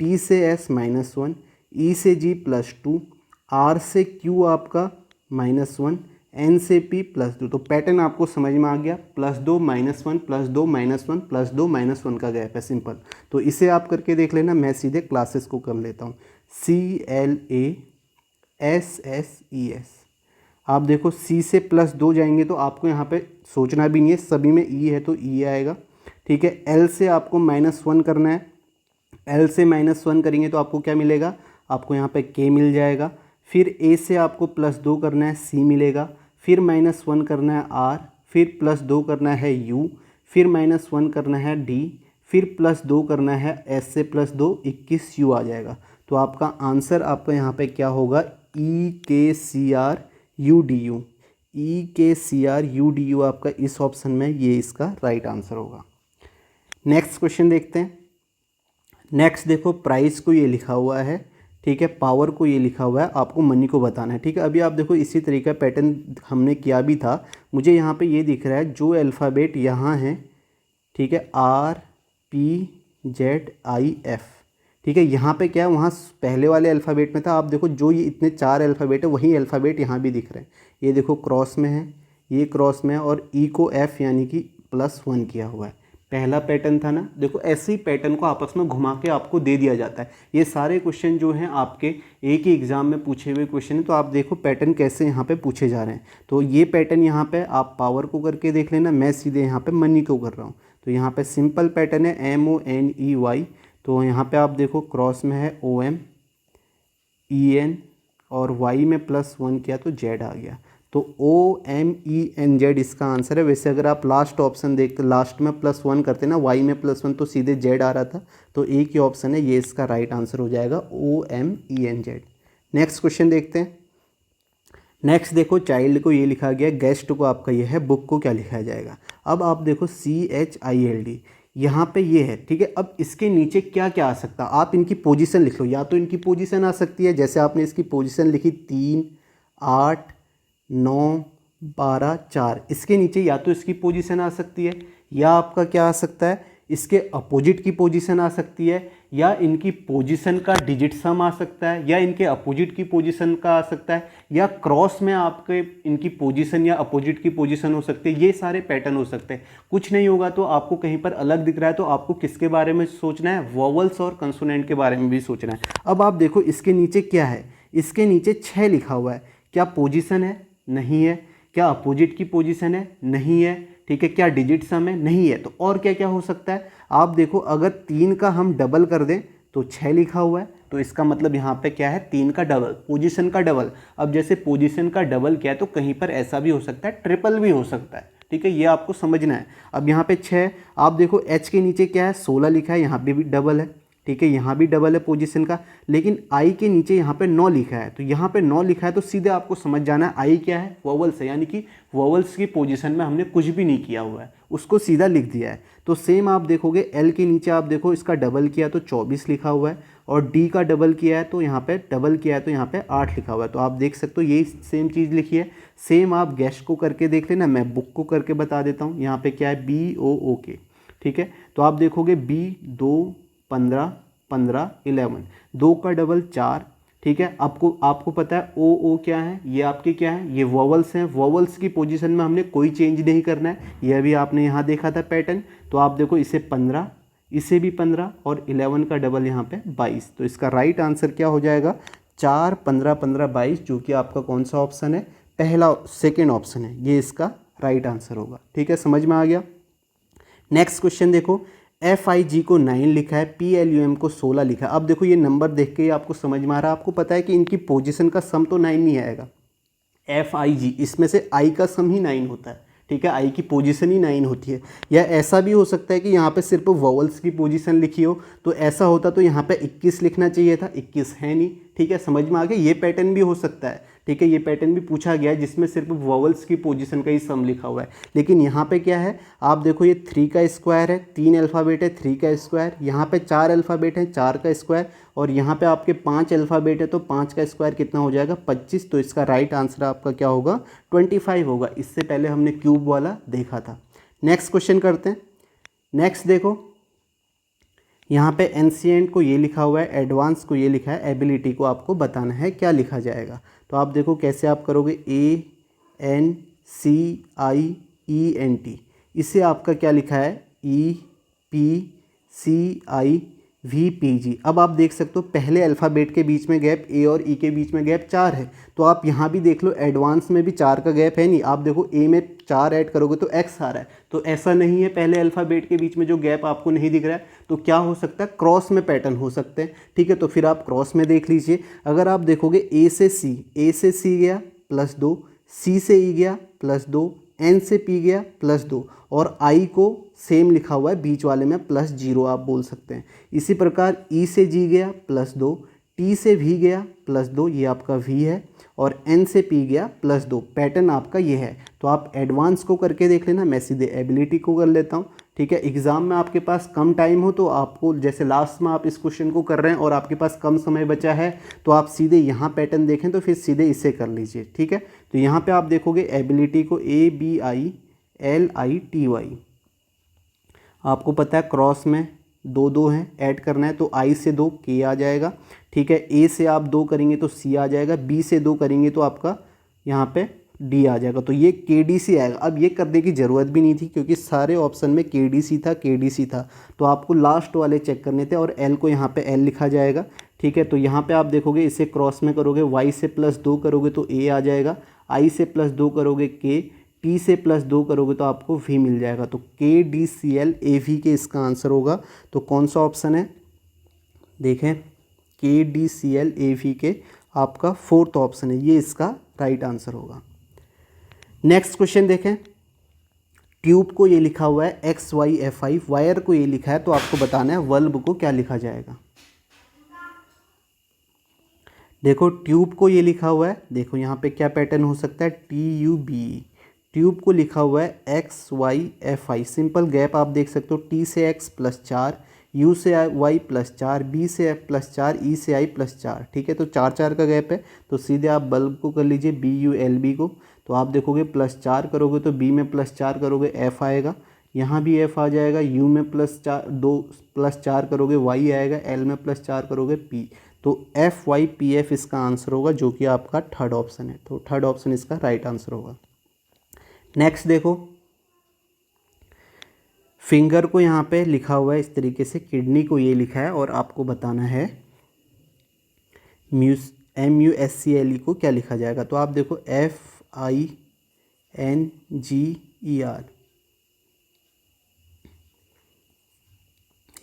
टी से एस -1, ई से जी +2, आर से क्यू आपका -1, एन से पी +2। तो पैटर्न आपको समझ में आ गया, +2 -1 +2 -1 +2 -1 का गैप है, सिंपल। तो इसे आप करके देख लेना, मैं सीधे क्लासेस को कर लेता हूँ। CLASSES, आप देखो C से +2 जाएंगे तो आपको यहाँ पे सोचना भी नहीं है, सभी में E है तो E आएगा, ठीक है। L से आपको -1 करना है, L से -1 करेंगे तो आपको क्या मिलेगा, आपको यहाँ पे K मिल जाएगा। फिर A से आपको +2 करना है, C मिलेगा। फिर -1 करना है R, फिर +2 करना है U, फिर -1 करना है D, फिर +2 करना है S से +2 21 U आ जाएगा। तो आपका आंसर आपका यहाँ पे क्या होगा, EKCRUDU, EKCRUDU आपका इस ऑप्शन में ये इसका राइट आंसर होगा। नेक्स्ट क्वेश्चन देखते हैं। नेक्स्ट देखो, प्राइस को ये लिखा हुआ है, ठीक है, पावर को ये लिखा हुआ है, आपको मनी को बताना है, ठीक है। अभी आप देखो इसी तरीके का पैटर्न हमने किया भी था। मुझे यहाँ पे ये दिख रहा है जो अल्फ़ाबेट यहाँ है, ठीक है, RPZIF, ठीक है। यहाँ पे क्या है, वहाँ पहले वाले अल्फ़ाबेट में था, आप देखो जो ये इतने 4 अल्फ़ाबेट है वही अल्फ़ाबेट यहाँ भी दिख रहे हैं। ये देखो क्रॉस में है, ये क्रॉस में है, और ई को F यानी कि +1 किया हुआ है। पहला पैटर्न था ना, देखो ऐसे ही पैटर्न को आपस में घुमा के आपको दे दिया जाता है। ये सारे क्वेश्चन जो हैं आपके एक ही एग्ज़ाम में पूछे हुए क्वेश्चन हैं, तो आप देखो पैटर्न कैसे यहाँ पे पूछे जा रहे हैं। तो ये पैटर्न यहाँ पे आप पावर को करके देख लेना, मैं सीधे यहाँ पे मनी को कर रहा हूँ। तो यहाँ पे सिंपल पैटर्न है MONEY, तो यहाँ पे आप देखो क्रॉस में है OMEN और Y में +1 किया तो Z आ गया, तो OMENZ इसका आंसर है। वैसे अगर आप लास्ट ऑप्शन देखते, लास्ट में +1 करते ना, Y में +1 तो सीधे Z आ रहा था, तो एक ही ऑप्शन है, ये इसका राइट आंसर हो जाएगा OMENZ। नेक्स्ट क्वेश्चन देखते हैं। नेक्स्ट देखो, चाइल्ड को ये लिखा गया, गेस्ट को आपका ये है, बुक को क्या लिखा जाएगा। अब आप देखो CHILD यहाँ पे ये है, ठीक है। अब इसके नीचे क्या क्या आ सकता है, आप इनकी पोजीशन लिख लो। या तो इनकी पोजीशन आ सकती है, जैसे आपने इसकी पोजीशन लिखी 3 8 9 12 4, इसके नीचे या तो इसकी पोजीशन आ सकती है, या आपका क्या आ सकता है, इसके अपोजिट की पोजीशन आ सकती है, या इनकी पोजीशन का डिजिट सम आ सकता है, या इनके अपोजिट की पोजीशन का आ सकता है, या क्रॉस में आपके इनकी पोजीशन या अपोजिट की पोजीशन हो सकती है। ये सारे पैटर्न हो सकते हैं। कुछ नहीं होगा तो आपको कहीं पर अलग दिख रहा है तो आपको किसके बारे में सोचना है, वोवल्स और कंसोनेंट के बारे में भी सोचना है। अब आप देखो इसके नीचे क्या है, इसके नीचे 6 लिखा हुआ है, क्या पोजीशन है, नहीं है। क्या अपोजिट की पोजीशन है, नहीं है, ठीक है। क्या डिजिट सम है, नहीं है। तो और क्या क्या हो सकता है, आप देखो अगर 3 का हम डबल कर दें तो 6 लिखा हुआ है, तो इसका मतलब यहाँ पे क्या है, 3 का डबल, पोजीशन का डबल। अब जैसे पोजीशन का डबल क्या है, तो कहीं पर ऐसा भी हो सकता है, ट्रिपल भी हो सकता है, ठीक है। ये आपको समझना है। अब यहाँ पे 6, आप देखो H के नीचे क्या है, 16 लिखा है, यहाँ पे भी डबल है, ठीक है, यहाँ भी डबल है पोजीशन का। लेकिन I के नीचे यहाँ पे 9 लिखा है, तो यहाँ पे 9 लिखा है तो सीधे आपको समझ जाना है I क्या है, वोवल्स है, यानी कि वोवल्स की पोजीशन में हमने कुछ भी नहीं किया हुआ है, उसको सीधा लिख दिया है। तो सेम आप देखोगे L के नीचे, आप देखो इसका डबल किया तो 24 लिखा हुआ है, और D का डबल किया है तो यहाँ पे डबल किया है तो यहाँ पे 8 लिखा हुआ है। तो आप देख सकते हो यही सेम चीज़ लिखी है। सेम आप गेस्ट को करके देख लेना, मैं बुक को करके बता देता हूँ। यहाँ पे क्या है, BOOK, ठीक है। तो आप देखोगे B 2 15 15 11, 2 का डबल 4, ठीक है। आपको पता है ओ क्या है, ये आपके क्या है, ये वोवल्स हैं। वोवल्स की पोजीशन में हमने कोई चेंज नहीं करना है, ये भी आपने यहाँ देखा था पैटर्न। तो आप देखो इसे 15, इसे भी 15, और 11 का डबल यहाँ पे 22। तो इसका राइट आंसर क्या हो जाएगा, 4 15 15 22, जो कि आपका कौन सा ऑप्शन है, पहला, सेकेंड ऑप्शन है, ये इसका राइट आंसर होगा, ठीक है। समझ में आ गया। नेक्स्ट क्वेश्चन देखो, FIG को 9 लिखा है, PLUM को 16 लिखा है। अब देखो ये नंबर देख के ही आपको समझ में आ रहा है, आपको पता है कि इनकी पोजीशन का सम तो 9 नहीं आएगा। FIG, इसमें से I का सम ही 9 होता है, ठीक है, I की पोजीशन ही 9 होती है। या ऐसा भी हो सकता है कि यहाँ पे सिर्फ वोवल्स की पोजीशन लिखी हो, तो ऐसा होता तो यहाँ पे 21 लिखना चाहिए था, 21 है नहीं, ठीक है। समझ में आ गया, ये पैटर्न भी हो सकता है, ठीक है। ये पैटर्न भी पूछा गया है जिसमें सिर्फ वोवल्स की पोजीशन का ही सम लिखा हुआ है। लेकिन यहाँ पे क्या है, आप देखो ये 3 का स्क्वायर है, 3 अल्फ़ाबेट है, 3 का स्क्वायर, यहाँ पे 4 अल्फ़ाबेट है, 4 का स्क्वायर, और यहाँ पे आपके 5 अल्फ़ाबेट है, तो 5 का स्क्वायर कितना हो जाएगा, 25। तो इसका राइट आंसर आपका क्या होगा, 25 होगा। इससे पहले हमने क्यूब वाला देखा था। नेक्स्ट क्वेश्चन करते हैं। नेक्स्ट देखो, यहाँ पे एंशिएंट को ये लिखा हुआ है, एडवांस को ये लिखा है, एबिलिटी को आपको बताना है क्या लिखा जाएगा। तो आप देखो कैसे आप करोगे, ANCIENT, इसे आपका क्या लिखा है, EPCIVPG। अब आप देख सकते हो पहले अल्फ़ाबेट के बीच में गैप, ए और ई के बीच में गैप 4 है। तो आप यहाँ भी देख लो, एडवांस में भी 4 का गैप है नहीं। आप देखो ए में 4 ऐड करोगे तो एक्स आ रहा है, तो ऐसा नहीं है पहले अल्फ़ाबेट के बीच में जो गैप आपको नहीं दिख रहा है, तो क्या हो सकता है, क्रॉस में पैटर्न हो सकते हैं। ठीक है, तो फिर आप क्रॉस में देख लीजिए। अगर आप देखोगे ए से सी गया +2, सी से ई गया +2, एन से पी गया +2, और आई को सेम लिखा हुआ है बीच वाले में +0 आप बोल सकते हैं। इसी प्रकार ई से जी गया +2, टी से वी गया +2, ये आपका वी है, और एन से पी गया +2। पैटर्न आपका ये है। तो आप एडवांस को करके देख लेना, मैं सीधे एबिलिटी को कर लेता हूँ। ठीक है, एग्जाम में आपके पास कम टाइम हो तो आपको, जैसे लास्ट में आप इस क्वेश्चन को कर रहे हैं और आपके पास कम समय बचा है, तो आप सीधे यहाँ पैटर्न देखें तो फिर सीधे इसे कर लीजिए। ठीक है, तो यहाँ पे आप देखोगे एबिलिटी को ABILITY, आपको पता है क्रॉस में 2 हैं, ऐड करना है तो आई से 2 के आ जाएगा। ठीक है, ए से आप 2 करेंगे तो सी आ जाएगा, बी से 2 करेंगे तो आपका यहाँ पे डी आ जाएगा, तो ये KDC आएगा। अब ये करने की ज़रूरत भी नहीं थी क्योंकि सारे ऑप्शन में KDC था, तो आपको लास्ट वाले चेक करने थे, और L को यहाँ पे L लिखा जाएगा। ठीक है, तो यहाँ पे आप देखोगे इसे क्रॉस में करोगे, Y से +2 करोगे तो A आ जाएगा, I से +2 करोगे K, T से +2 करोगे तो आपको V मिल जाएगा। तो KDCLAV के इसका आंसर होगा। तो कौन सा ऑप्शन है, देखें KDCLAV के आपका 4th ऑप्शन है, ये इसका राइट आंसर होगा। नेक्स्ट क्वेश्चन देखें, ट्यूब को ये लिखा हुआ है XYFI, वायर को ये लिखा है, तो आपको बताना है वल्ब को क्या लिखा जाएगा। देखो ट्यूब को ये लिखा हुआ है, देखो यहाँ पे क्या पैटर्न हो सकता है, TUBE। ट्यूब को लिखा हुआ है XYFI, सिंपल गैप आप देख सकते हो, T से X +4, U से Y +4, B से F +4, E से I +4। ठीक है, तो 4 का गैप है, तो सीधे आप बल्ब को कर लीजिए BULB को। तो आप देखोगे +4 करोगे तो B में +4 करोगे F आएगा, यहाँ भी F आ जाएगा, U में +4 करोगे Y आएगा, L में +4 करोगे P। तो FYPF इसका आंसर होगा, जो कि आपका 3rd ऑप्शन है। तो 3rd ऑप्शन इसका राइट आंसर होगा। नेक्स्ट देखो, फिंगर को यहाँ पे लिखा हुआ है इस तरीके से, किडनी को ये लिखा है, और आपको बताना है MUSCLE को क्या लिखा जाएगा। तो आप देखो FINGER,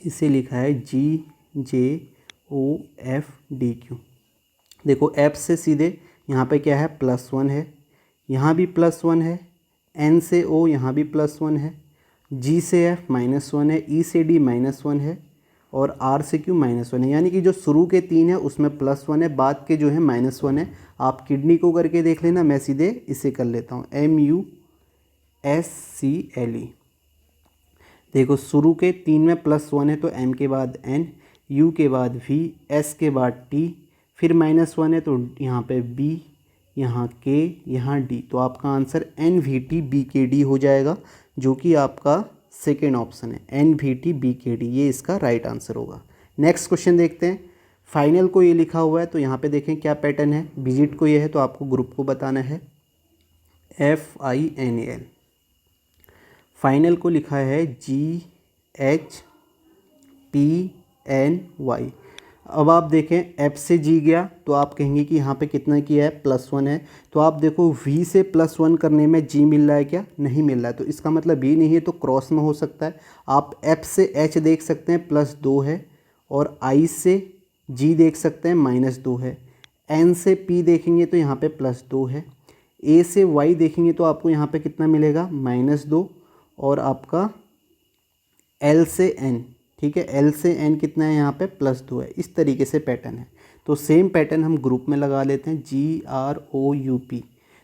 इसे लिखा है GJOFDQ। देखो F से सीधे यहाँ पे क्या है, +1 है, यहाँ भी +1 है, N से O यहाँ भी +1 है, G से F -1 है, E से D -1 है, और R से Q -1 है। यानी कि जो शुरू के 3 है उसमें +1 है, बाद के जो है -1 है। आप किडनी को करके देख लेना, मैं सीधे इसे कर लेता हूँ MUSCLE। देखो शुरू के 3 में +1 है, तो M के बाद N, U के बाद V, S के बाद T, फिर -1 है तो यहाँ पे B, यहाँ K, यहाँ D। तो आपका आंसर NVTBKD हो जाएगा, जो कि आपका 2nd ऑप्शन है, NVTBKD, ये इसका राइट आंसर होगा। नेक्स्ट क्वेश्चन देखते हैं, फाइनल को ये लिखा हुआ है, तो यहाँ पे देखें क्या पैटर्न है, विजिट को ये है, तो आपको ग्रुप को बताना है FINAL। फाइनल को लिखा है GHPNY। अब आप देखें F से G गया तो आप कहेंगे कि यहाँ पे कितना किया है, +1 है। तो आप देखो V से +1 करने में G मिल रहा है क्या, नहीं मिल रहा है, तो इसका मतलब ये नहीं है, तो क्रॉस में हो सकता है। आप F से H देख सकते हैं +2 है, और I से G देख सकते हैं -2 है, N से P देखेंगे तो यहाँ पे +2 है, A से Y देखेंगे तो आपको यहाँ पे कितना मिलेगा, -2, और आपका L से N, ठीक है, L से N कितना है, यहाँ पे +2 है। इस तरीके से पैटर्न है। तो सेम पैटर्न हम ग्रुप में लगा लेते हैं, GROUP।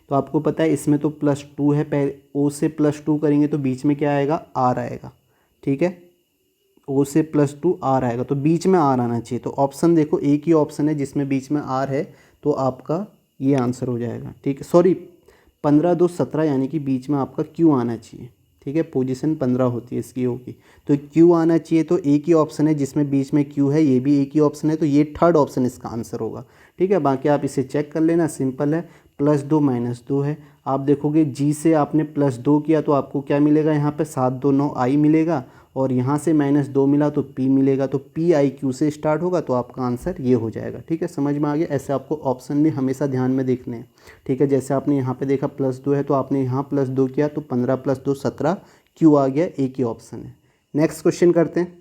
तो आपको पता है इसमें तो +2 है, पहले O से +2 करेंगे तो बीच में क्या आएगा, R आएगा। ठीक है, O से +2 R आएगा, तो बीच में R आना चाहिए। तो ऑप्शन देखो, एक ही ऑप्शन है जिसमें बीच में R है, तो आपका ये आंसर हो जाएगा। ठीक है, सॉरी 15 2 17, यानी कि बीच में आपका Q आना चाहिए। ठीक है, पोजीशन 15 होती है इसकी होगी। तो क्यू आना चाहिए, तो एक ही ऑप्शन है जिसमें बीच में क्यू है, ये भी एक ही ऑप्शन है, तो ये थर्ड ऑप्शन इसका आंसर होगा। ठीक है, बाकी आप इसे चेक कर लेना, सिंपल है। +2 -2 है, आप देखोगे जी से आपने +2 किया तो आपको क्या मिलेगा, यहाँ पे 7 2 9 आई मिलेगा, और यहाँ से -2 मिला तो पी मिलेगा, तो PIQ से स्टार्ट होगा, तो आपका आंसर ये हो जाएगा। ठीक है, समझ में आ गया। ऐसे आपको ऑप्शन भी हमेशा ध्यान में देखने हैं। ठीक है, जैसे आपने यहाँ पे देखा +2 है तो आपने यहाँ +2 किया तो 15 + 2 17, क्यू आ गया, एक ही ऑप्शन है। नेक्स्ट क्वेश्चन करते हैं।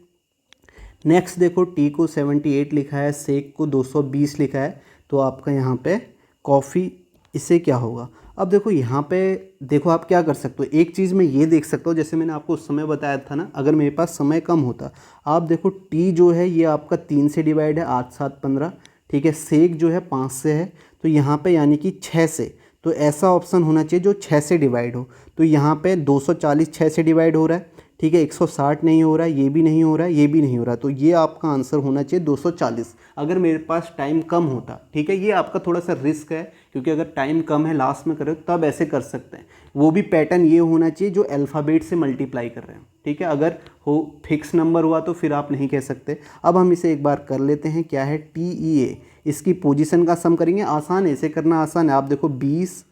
नेक्स्ट देखो, टी को 78 लिखा है, सेक को 220 लिखा है, तो आपका यहाँ पे कॉफ़ी, इससे क्या होगा। अब देखो यहाँ पे देखो आप क्या कर सकते हो, एक चीज़ मैं ये देख सकता हूँ, जैसे मैंने आपको उस समय बताया था ना, अगर मेरे पास समय कम होता, आप देखो टी जो है ये आपका 3 से डिवाइड है, 8 7 15। ठीक है, सेक जो है 5 से है, तो यहाँ पे यानी कि 6 से, तो ऐसा ऑप्शन होना चाहिए जो 6 से डिवाइड हो। तो यहाँ पे 240 6 से डिवाइड हो रहा है। ठीक है, 160 नहीं हो रहा है, ये भी नहीं हो रहा है, ये भी नहीं हो रहा, तो ये आपका आंसर होना चाहिए 240, अगर मेरे पास टाइम कम होता। ठीक है, ये आपका थोड़ा सा रिस्क है, क्योंकि अगर टाइम कम है लास्ट में करो तब ऐसे कर सकते हैं। वो भी पैटर्न ये होना चाहिए जो अल्फ़ाबेट से मल्टीप्लाई कर रहे हैं। ठीक है, अगर हो फिक्स नंबर हुआ तो फिर आप नहीं कह सकते। अब हम इसे एक बार कर लेते हैं, क्या है TEA, इसकी पोजीशन का सम करेंगे। आसान है, इसे करना आसान है। आप देखो 20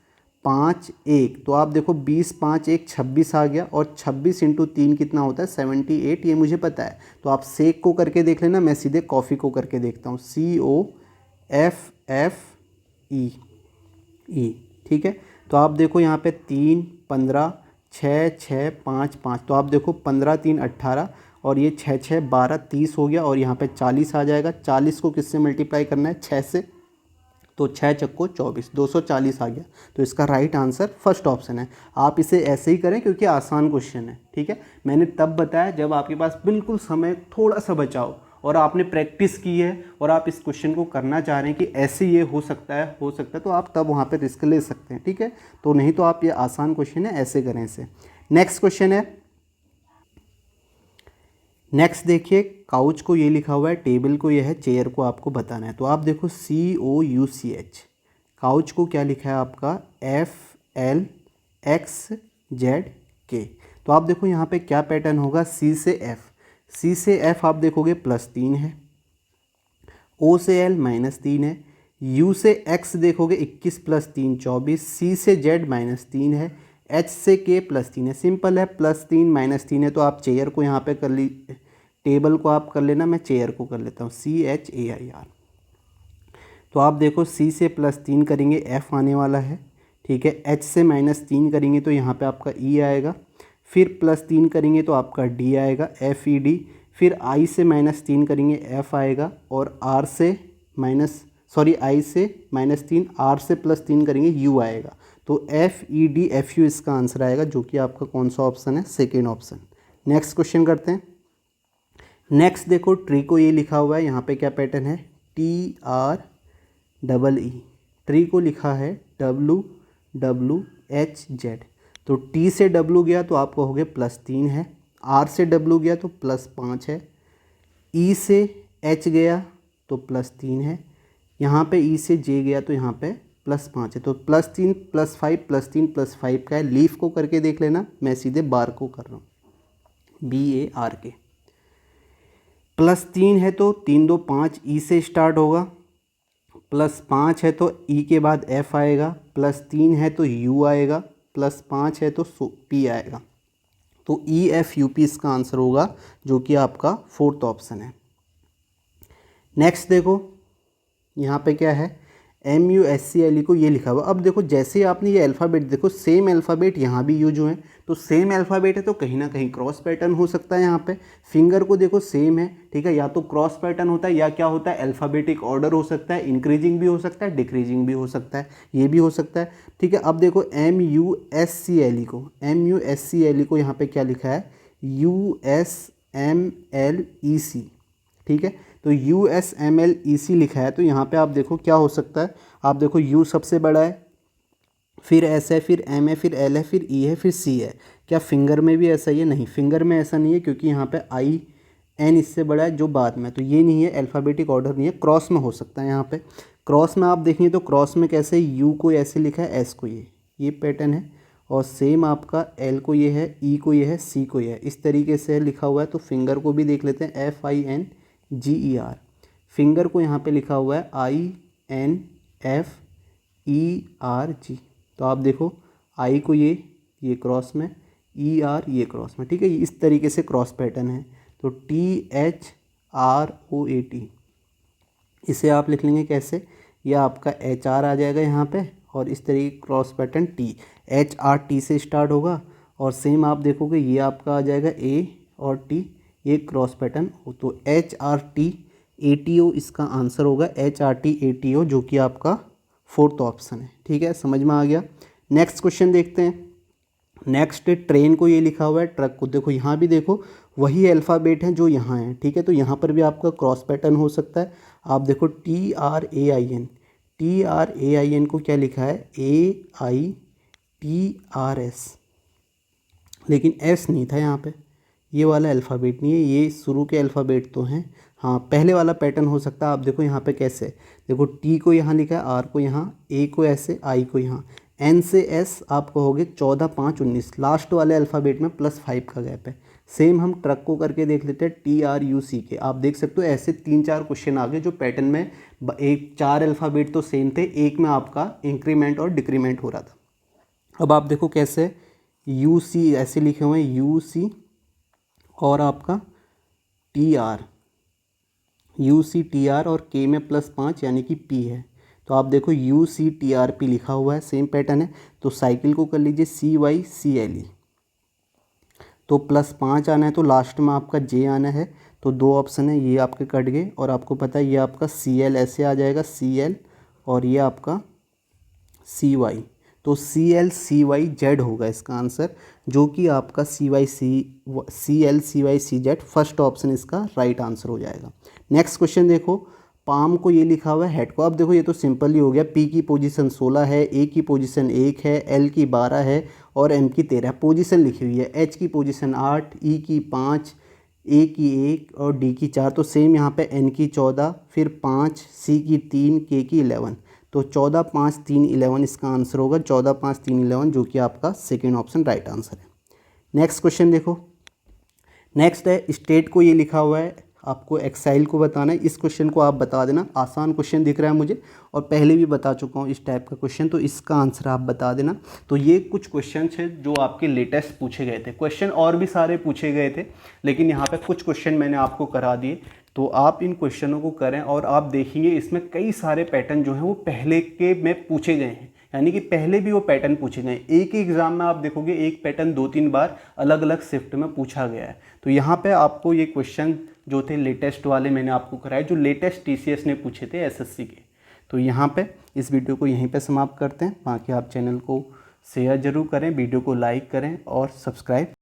5 1, तो आप देखो 20 5 1 26 आ गया, और 26 × 3 कितना होता है 78, ये मुझे पता है। तो आप सेक को करके देख लेना, मैं सीधे कॉफ़ी को करके देखता हूँ, COFFE। ठीक है, तो आप देखो यहाँ पे 3 15 6 6 5 5, तो आप देखो 15 3 18, और ये 6 6 12 30 हो गया, और यहाँ पे 40 आ जाएगा। 40 को किससे मल्टीप्लाई करना है, 6 से, तो 6 चक्को 24, 240 आ गया। तो इसका राइट आंसर फर्स्ट ऑप्शन है। आप इसे ऐसे ही करें क्योंकि आसान क्वेश्चन है। ठीक है, मैंने तब बताया जब आपके पास बिल्कुल समय थोड़ा सा बचाओ और आपने प्रैक्टिस की है और आप इस क्वेश्चन को करना चाह रहे हैं कि ऐसे ये हो सकता है तो आप तब वहाँ पर रिस्क ले सकते हैं। ठीक है, तो नहीं तो आप, ये आसान क्वेश्चन है, ऐसे करें इसे। नेक्स्ट क्वेश्चन है, नेक्स्ट देखिए, काउच को ये लिखा हुआ है, टेबल को ये है, चेयर को आपको बताना है। तो आप देखो COUCH, काउच को क्या लिखा है आपका FLXZK। तो आप देखो यहाँ पे क्या पैटर्न होगा, C से F आप देखोगे +3 है, O से L -3 है, U से X देखोगे 21 + 3 24, C से Z -3 है, H से K +3 है। सिंपल है, +3 -3 है, तो आप चेयर को यहाँ पे कर ली, टेबल को आप कर लेना, मैं चेयर को कर लेता हूँ CHAIR। तो आप देखो C से +3 करेंगे, F आने वाला है। ठीक है, H से -3 करेंगे तो यहाँ पे आपका E आएगा, फिर +3 करेंगे तो आपका D आएगा, FED, फिर I से -3 करेंगे, F आएगा, और I से -3 R से +3 करेंगे, U आएगा। तो FEDFU इसका आंसर आएगा, जो कि आपका कौन सा ऑप्शन है, सेकेंड ऑप्शन। नेक्स्ट क्वेश्चन करते हैं। नेक्स्ट देखो, ट्री को ये लिखा हुआ है, यहाँ पे क्या पैटर्न है, TREE, ट्री को लिखा है WWHZ। तो T से W गया तो आपको हो गया +3 है, R से W गया तो +5 है, E से H गया तो +3 है, यहाँ पे E से J गया तो यहाँ पे +5 है। तो +3 +5 +3 +5 का है। लीफ को करके देख लेना, मैं सीधे बार को कर रहा हूँ, BARK। +3 है तो 3 2 5, E से स्टार्ट होगा, +5 है तो E के बाद F आएगा, +3 है तो U आएगा, +5 है तो P आएगा। तो EFUP इसका आंसर होगा, जो कि आपका फोर्थ ऑप्शन है। नेक्स्ट देखो, यहाँ पे क्या है, MUSCLE को ये लिखा हुआ। अब देखो जैसे आपने ये अल्फ़ाबेट देखो, सेम अल्फ़ाबेट यहाँ भी यूज हुए हैं, तो सेम अल्फ़ाबेट है तो कहीं ना कहीं क्रॉस पैटर्न हो सकता है। यहाँ पे फिंगर को देखो सेम है, ठीक है, या तो क्रॉस पैटर्न होता है या क्या होता है, अल्फ़ाबेटिक ऑर्डर हो सकता है, इंक्रीजिंग भी हो सकता है, डिक्रीजिंग भी हो सकता है, ये भी हो सकता है। ठीक है, अब देखो MUSCLE को यहाँ पे क्या लिखा है, USMLEC। ठीक है, तो USMLEC लिखा है, तो यहाँ पे आप देखो क्या हो सकता है, आप देखो U सबसे बड़ा है, फिर S है, फिर M है, फिर L है, फिर E है, फिर C है। क्या फिंगर में भी ऐसा ही है? नहीं, फिंगर में ऐसा नहीं है, क्योंकि यहाँ पे IN इससे बड़ा है जो बाद में, तो ये नहीं है, अल्फ़ाबेटिक ऑर्डर नहीं है, क्रॉस में हो सकता है। यहाँ पे क्रॉस में आप देखेंगे तो क्रॉस में कैसे U को ऐसे लिखा है, S को ये पैटर्न है, और सेम आपका एल को ये है, ई को ये है, सी को ये है, इस तरीके से लिखा हुआ है। तो फिंगर को भी देख लेते हैं, FINGER। फिंगर को यहाँ पे लिखा हुआ है INFERG। तो आप देखो आई को ये क्रॉस में, ER ये क्रॉस में, ठीक है, इस तरीके से क्रॉस पैटर्न है। तो THROAT, इसे आप लिख लेंगे कैसे, यह आपका HR आ जाएगा यहाँ पे, और इस तरीके क्रॉस पैटर्न HRT से स्टार्ट होगा। और सेम आप देखोगे ये आपका आ जाएगा A और T, ये क्रॉस पैटर्न हो, तो HRTATO इसका आंसर होगा, HRTATO, जो कि आपका 4th ऑप्शन है। ठीक है, समझ में आ गया। नेक्स्ट क्वेश्चन देखते हैं। नेक्स्ट ट्रेन को ये लिखा हुआ है, ट्रक को देखो, यहाँ भी देखो वही अल्फ़ाबेट हैं जो यहाँ है। ठीक है, तो यहाँ पर भी आपका क्रॉस पैटर्न हो सकता है। आप देखो TRAIN को क्या लिखा है, AITRS, लेकिन S नहीं था यहाँ पे, ये वाला अल्फ़ाबेट नहीं है, ये शुरू के अल्फ़ाबेट तो हैं। हाँ, पहले वाला पैटर्न हो सकता है। आप देखो यहाँ पे कैसे, देखो T को यहाँ लिखा है, R को यहाँ, A को ऐसे, I को यहाँ, N से S आप कहोगे 14, 5, 19, लास्ट वाले अल्फ़ाबेट में +5 का गैप है। सेम हम ट्रक को करके देख लेते हैं, TRUCK। आप देख सकते हो ऐसे 3-4 क्वेश्चन आ गए जो पैटर्न में 4 अल्फ़ाबेट तो सेम थे, एक में आपका इंक्रीमेंट और डिक्रीमेंट हो रहा था। अब आप देखो कैसे, UC ऐसे लिखे हुए हैं, UC और आपका UCTR और K में +5 यानी कि P है। तो आप देखो UCTRP लिखा हुआ है, सेम पैटर्न है। तो साइकिल को कर लीजिए CYCLE, तो +5 आना है, तो लास्ट में आपका J आना है। तो 2 ऑप्शन है, ये आपके कट गए। और आपको पता है ये आपका CL ऐसे आ जाएगा, CL, और ये आपका CY, तो CLCYZ होगा इसका आंसर, जो कि आपका CLCYCZ फर्स्ट ऑप्शन इसका राइट आंसर हो जाएगा। नेक्स्ट क्वेश्चन देखो, पाम को ये लिखा हुआ है, हेड को आप देखो ये तो सिंपल ही हो गया। P की पोजीशन 16 है, A की पोजीशन 1 है, L की 12 है और M की 13 पोजीशन लिखी हुई है। H की पोजीशन 8, E की 5, A की 1 और D की 4। तो सेम यहाँ पे N की 14, फिर 5, C की 3, K की 11। तो 14, 5, 3, 11 इसका आंसर होगा, 14, 5, 3, 11, जो कि आपका सेकेंड ऑप्शन राइट आंसर है। नेक्स्ट क्वेश्चन देखो, नेक्स्ट है स्टेट को ये लिखा हुआ है, आपको एक्साइल को बताना है। इस क्वेश्चन को आप बता देना, आसान क्वेश्चन दिख रहा है मुझे और पहले भी बता चुका हूँ इस टाइप का क्वेश्चन, तो इसका आंसर आप बता देना। तो ये कुछ क्वेश्चन है जो आपके लेटेस्ट पूछे गए थे। क्वेश्चन और भी सारे पूछे गए थे, लेकिन यहाँ पे कुछ क्वेश्चन मैंने आपको करा दिए, तो आप इन क्वेश्चनों को करें और आप देखेंगे इसमें कई सारे पैटर्न जो हैं वो पहले के में पूछे गए हैं, यानी कि पहले भी वो पैटर्न पूछे गए। एक ही एग्जाम में आप देखोगे एक पैटर्न 2-3 बार अलग अलग शिफ्ट में पूछा गया है। तो यहाँ पे आपको ये क्वेश्चन जो थे लेटेस्ट वाले मैंने आपको कराए, जो लेटेस्ट TCS ने पूछे थे SSC के। तो यहाँ पे इस वीडियो को यहीं पे समाप्त करते हैं। बाकी आप चैनल को शेयर ज़रूर करें, वीडियो को लाइक करें और सब्सक्राइब